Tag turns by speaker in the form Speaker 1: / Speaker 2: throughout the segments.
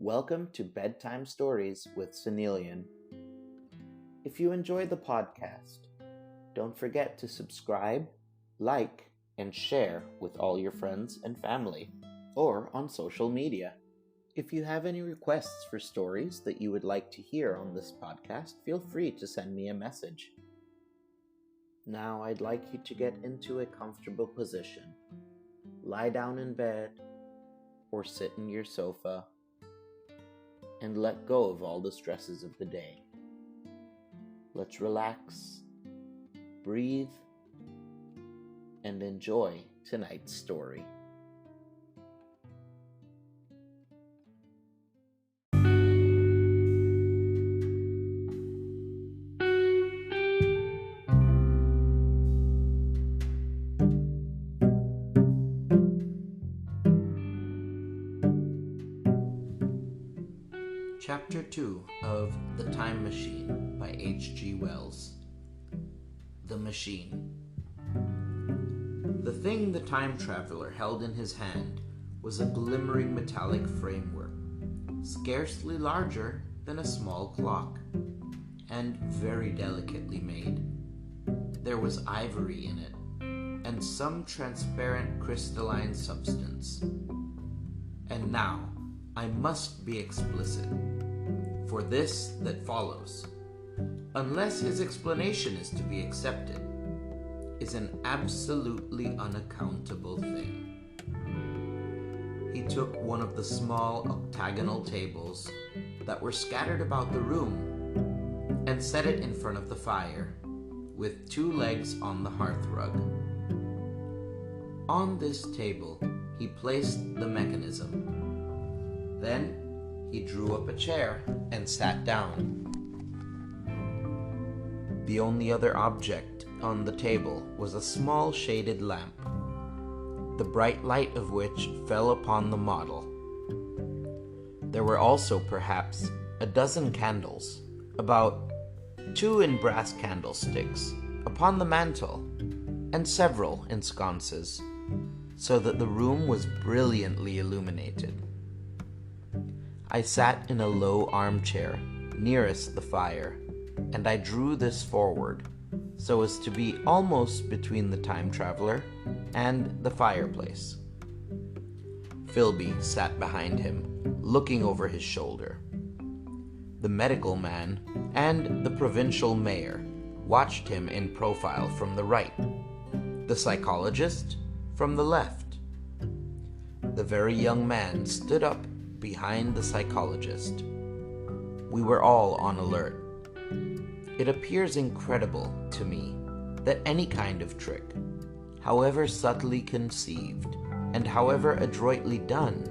Speaker 1: Welcome to Bedtime Stories with Sonneillon. If you enjoy the podcast, don't forget to subscribe, like, and share with all your friends and family, or on social media. If you have any requests for stories that you would like to hear on this podcast, feel free to send me a message. Now I'd like you to get into a comfortable position. Lie down in bed or sit in your sofa and let go of all the stresses of the day. Let's relax, breathe, and enjoy tonight's story. Chapter 2 of The Time Machine by H.G. Wells. The Machine. The thing the time traveler held in his hand was a glimmering metallic framework, scarcely larger than a small clock, and very delicately made. There was ivory in it, and some transparent crystalline substance. And now, I must be explicit, for this that follows, unless his explanation is to be accepted, is an absolutely unaccountable thing. He took one of the small octagonal tables that were scattered about the room and set it in front of the fire, with two legs on the hearthrug. On this table, he placed the mechanism. Then he drew up a chair and sat down. The only other object on the table was a small shaded lamp, the bright light of which fell upon the model. There were also perhaps a dozen candles, about 2 in brass candlesticks, upon the mantel, and several in sconces, so that the room was brilliantly illuminated. I sat in a low armchair nearest the fire, and I drew this forward so as to be almost between the time traveler and the fireplace. Philby sat behind him, looking over his shoulder. The medical man and the provincial mayor watched him in profile from the right, the psychologist from the left. The very young man stood up behind the psychologist. We were all on alert. It appears incredible to me that any kind of trick, however subtly conceived and however adroitly done,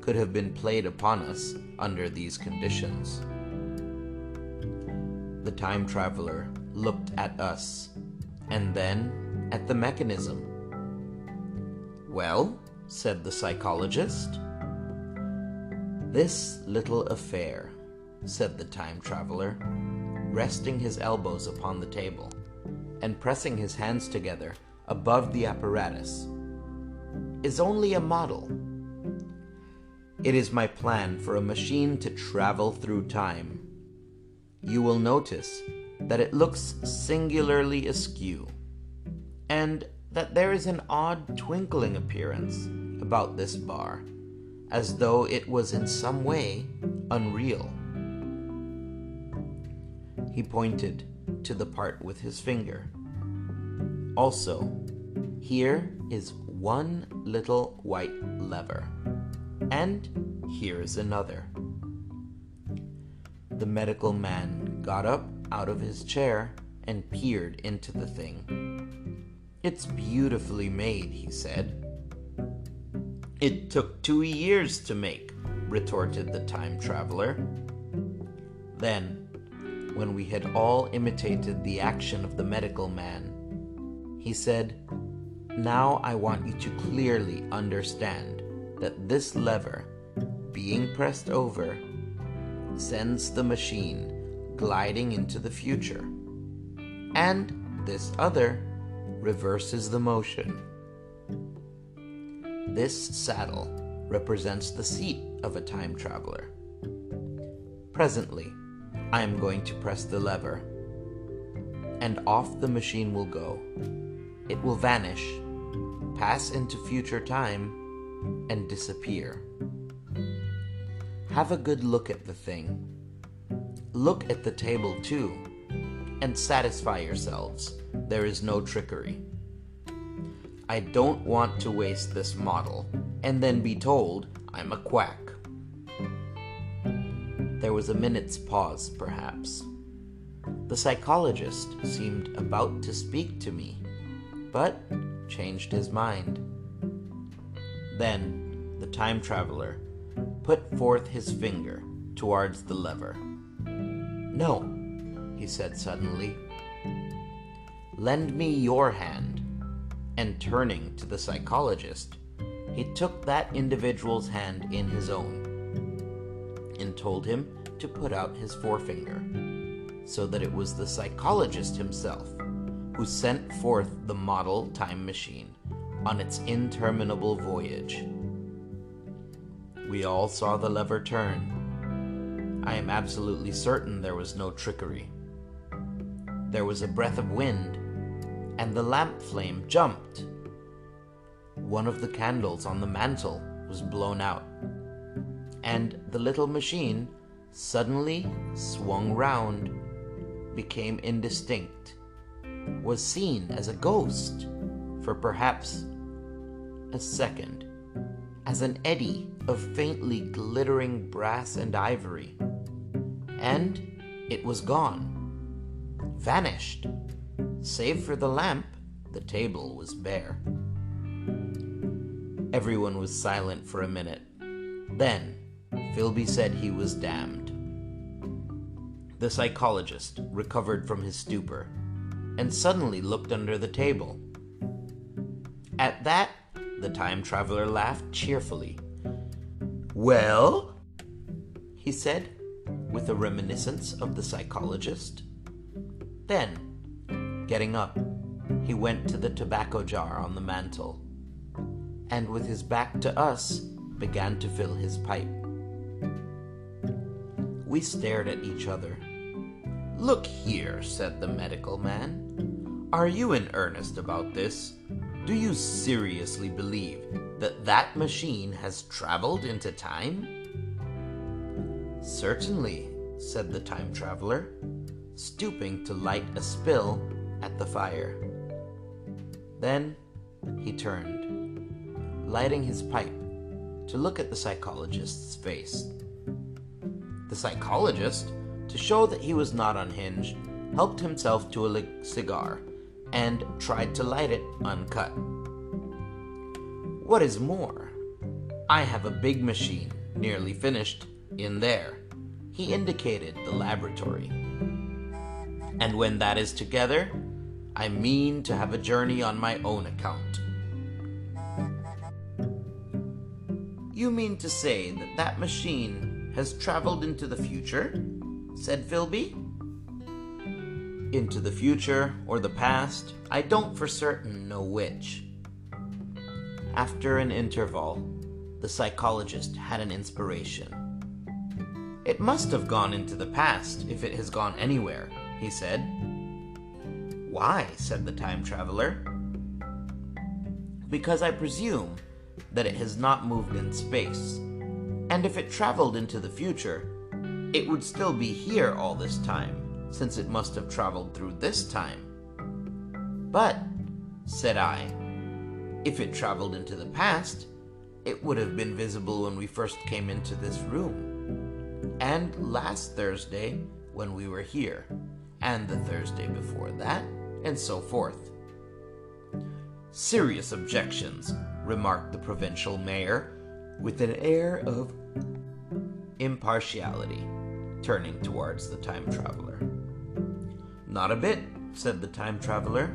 Speaker 1: could have been played upon us under these conditions. The time traveler looked at us and then at the mechanism. "Well," said the psychologist. "This little affair," said the time traveler, resting his elbows upon the table and pressing his hands together above the apparatus, "is only a model. It is my plan for a machine to travel through time. You will notice that it looks singularly askew, and that there is an odd twinkling appearance about this bar, as though it was in some way unreal." He pointed to the part with his finger. "Also, here is one little white lever, and here is another." The medical man got up out of his chair and peered into the thing. "It's beautifully made," he said. "It took 2 years to make," retorted the time traveler. Then, when we had all imitated the action of the medical man, he said, "Now I want you to clearly understand that this lever, being pressed over, sends the machine gliding into the future, and this other reverses the motion. This saddle represents the seat of a time traveler, Presently, I am going to press the lever, and off the machine will go. It will vanish, pass into future time, and disappear. Have a good look at the thing. Look at the table too, and satisfy yourselves there is no trickery. I don't want to waste this model and then be told I'm a quack. There was a minute's pause, perhaps. The psychologist seemed about to speak to me, but changed his mind. Then the time traveler put forth his finger towards the lever. "No," he said suddenly. "Lend me your hand." And turning to the psychologist, he took that individual's hand in his own and told him to put out his forefinger, so that it was the psychologist himself who sent forth the model time machine on its interminable voyage. We all saw the lever turn. I am absolutely certain there was no trickery. There was a breath of wind, and the lamp flame jumped. One of the candles on the mantel was blown out, and the little machine suddenly swung round, became indistinct, was seen as a ghost for perhaps a second, as an eddy of faintly glittering brass and ivory, and it was gone, vanished. Save for the lamp, the table was bare. Everyone was silent for a minute. Then Philby said he was damned. The psychologist recovered from his stupor and suddenly looked under the table. At that, the time traveler laughed cheerfully. "Well?" he said, with a reminiscence of the psychologist. Then, getting up, he went to the tobacco jar on the mantel, and with his back to us, began to fill his pipe. We stared at each other. "Look here," said the medical man. "Are you in earnest about this? Do you seriously believe that that machine has traveled into time?" "Certainly," said the time traveler, stooping to light a spill at the fire. Then he turned, lighting his pipe, to look at the psychologist's face. The psychologist, to show that he was not unhinged, helped himself to a cigar and tried to light it uncut. "What is more, I have a big machine, nearly finished, in there." He indicated the laboratory. "And when that is together, I mean to have a journey on my own account." "You mean to say that that machine has traveled into the future?" said Philby. "Into the future or the past, I don't for certain know which." After an interval, the psychologist had an inspiration. "It must have gone into the past if it has gone anywhere," he said. "Why?" said the time traveler. "Because I presume that it has not moved in space, and if it traveled into the future, it would still be here all this time, since it must have traveled through this time." "But," said I, "if it traveled into the past, it would have been visible when we first came into this room, and last Thursday when we were here, and the Thursday before that, and so forth." "Serious objections," remarked the provincial mayor, with an air of impartiality, turning towards the time traveler. "Not a bit," said the time traveler,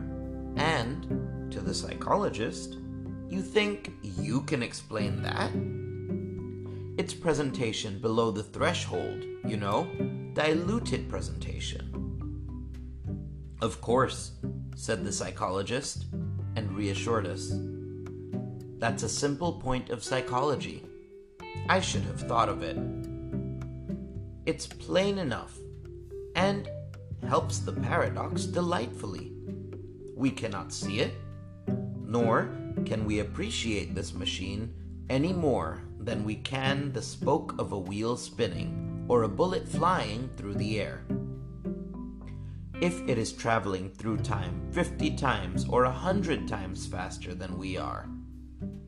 Speaker 1: and, to the psychologist, "You think you can explain that?" "It's presentation below the threshold, you know, diluted presentation." "Of course," said the psychologist, and reassured us. "That's a simple point of psychology. I should have thought of it." It's plain enough, and helps the paradox delightfully. We cannot see it, nor can we appreciate this machine any more than we can the spoke of a wheel spinning or a bullet flying through the air. If it is traveling through time 50 times or 100 times faster than we are,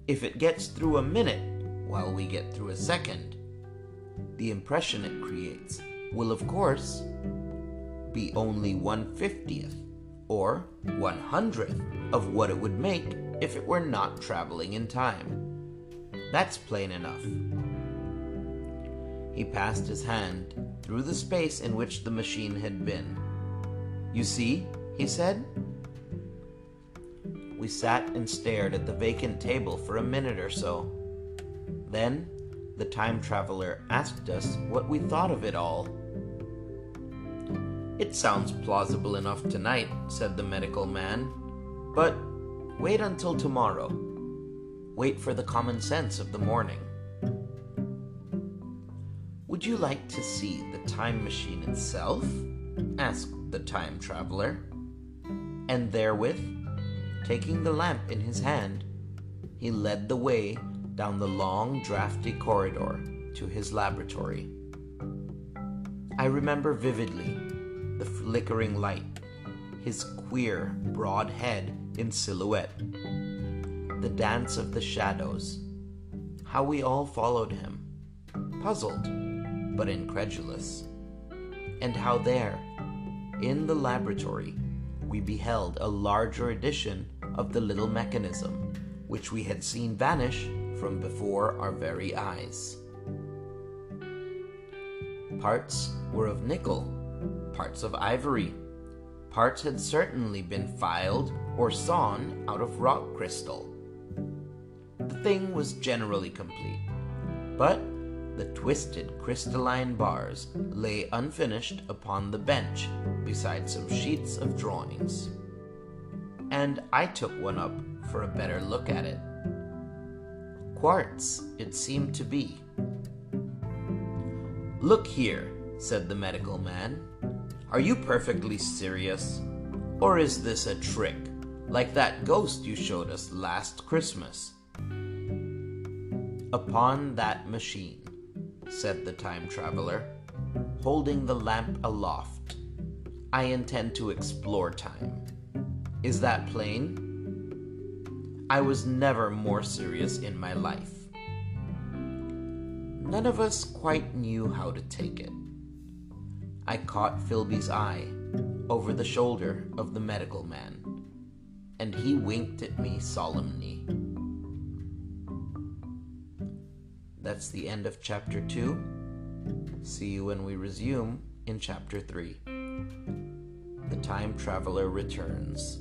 Speaker 1: if it gets through a minute while we get through a second, the impression it creates will, of course, be only 1/50th or 100th of what it would make if it were not traveling in time. That's plain enough. He passed his hand through the space in which the machine had been. You see, he said. We sat and stared at the vacant table for a minute or so. Then the time traveler asked us what we thought of it all. It sounds plausible enough tonight, said the medical man, but wait until tomorrow. Wait for the common sense of the morning. Would you like to see the time machine itself? Asked the time traveler. And therewith, taking the lamp in his hand, he led the way down the long, drafty corridor to his laboratory. I remember vividly the flickering light, his queer, broad head in silhouette, the dance of the shadows, how we all followed him, puzzled but incredulous, and how there, in the laboratory, we beheld a larger edition of the little mechanism which we had seen vanish from before our very eyes. Parts were of nickel, parts of ivory. Parts had certainly been filed or sawn out of rock crystal. The thing was generally complete, but the twisted crystalline bars lay unfinished upon the bench beside some sheets of drawings. And I took one up for a better look at it. Quartz, it seemed to be. Look here, said the medical man. Are you perfectly serious? Or is this a trick, like that ghost you showed us last Christmas? Upon that machine, said the time traveler, holding the lamp aloft, I intend to explore time. Is that plain? I was never more serious in my life. None of us quite knew how to take it. I caught Philby's eye over the shoulder of the medical man, and he winked at me solemnly. That's the end of chapter 2. See you when we resume in chapter 3. The time traveler returns.